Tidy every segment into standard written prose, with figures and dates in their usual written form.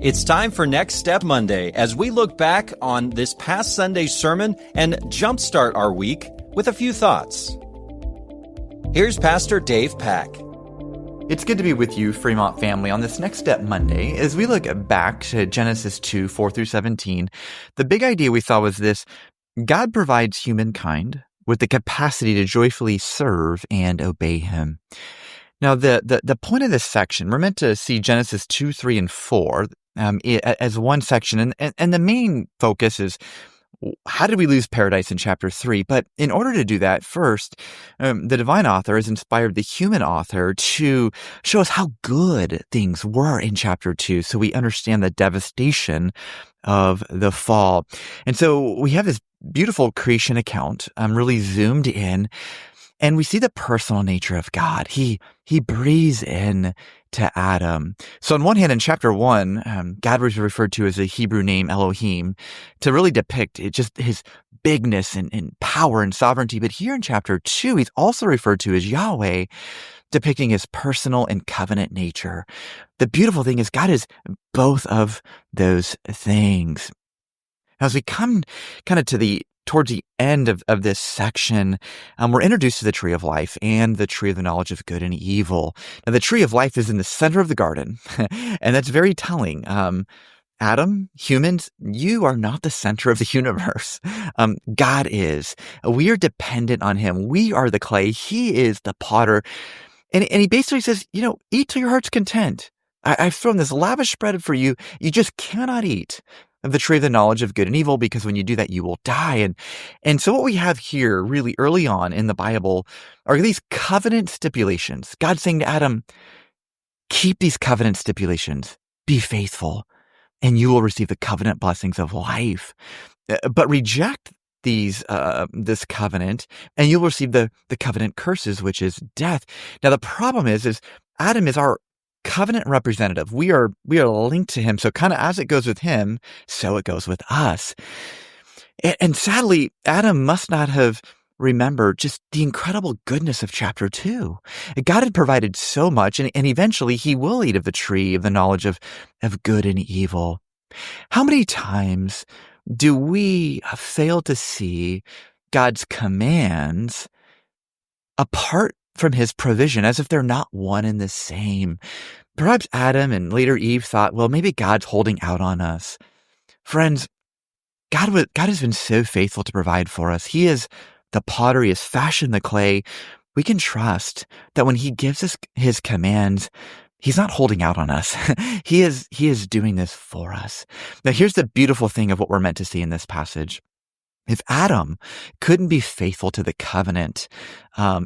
It's time for Next Step Monday as we look back on this past Sunday's sermon and jumpstart our week with a few thoughts. Here's Pastor Dave Pack. It's good to be with you, Fremont family, on this Next Step Monday. As we look back to Genesis 2, 4 through 17, the big idea we saw was this: God provides humankind with the capacity to joyfully serve and obey Him. Now, the point of this section, we're meant to see Genesis 2, 3, and 4 as one section, and the main focus is how did we lose paradise in chapter 3? But in order to do that, first, the divine author has inspired the human author to show us how good things were in chapter 2, so we understand the devastation of the fall. And so we have this beautiful creation account, really zoomed in, and we see the personal nature of God. He breathes in to Adam. So on one hand, in chapter 1, God was referred to as a Hebrew name, Elohim, to really depict just his bigness and power and sovereignty. But here in chapter 2, he's also referred to as Yahweh, depicting his personal and covenant nature. The beautiful thing is God is both of those things. Now, as we come kind of towards the end of this section, we're introduced to the tree of life and the tree of the knowledge of good and evil. Now, the tree of life is in the center of the garden, and that's very telling. Adam, humans, you are not the center of the universe. God is. We are dependent on Him. We are the clay. He is the potter. And he basically says, eat to your heart's content. I've thrown this lavish spread for you. You just cannot eat of the tree of the knowledge of good and evil, because when you do that, you will die. And so what we have here really early on in the Bible are these covenant stipulations. God saying to Adam, keep these covenant stipulations, be faithful, and you will receive the covenant blessings of life. But reject this covenant, and you'll receive the covenant curses, which is death. Now, the problem is Adam is our covenant representative. We are linked to him. So kind of as it goes with him, so it goes with us. And sadly, Adam must not have remembered just the incredible goodness of chapter 2. God had provided so much, and eventually he will eat of the tree of the knowledge of good and evil. How many times do we fail to see God's commands apart from His provision, as if they're not one and the same? Perhaps Adam and later Eve thought, well, maybe God's holding out on us. Friends, God has been so faithful to provide for us. He is the potter. He has fashioned the clay. We can trust that when He gives us His commands, He's not holding out on us. He is doing this for us. Now, here's the beautiful thing of what we're meant to see in this passage. If Adam couldn't be faithful to the covenant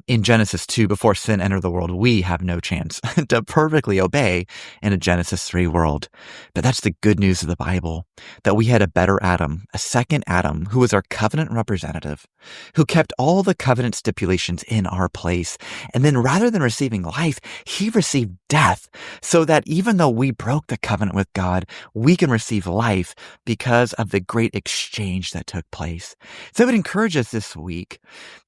in Genesis 2 before sin entered the world, we have no chance to perfectly obey in a Genesis 3 world. But that's the good news of the Bible, that we had a better Adam, a second Adam, who was our covenant representative, who kept all the covenant stipulations in our place. And then rather than receiving life, He received death, so that even though we broke the covenant with God, we can receive life because of the great exchange that took place. So I would encourage us this week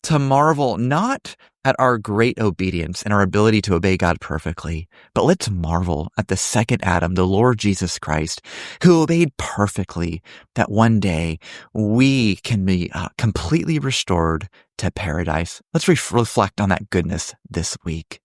to marvel not at our great obedience and our ability to obey God perfectly, but let's marvel at the second Adam, the Lord Jesus Christ, who obeyed perfectly, that one day we can be completely restored to paradise. Let's reflect on that goodness this week.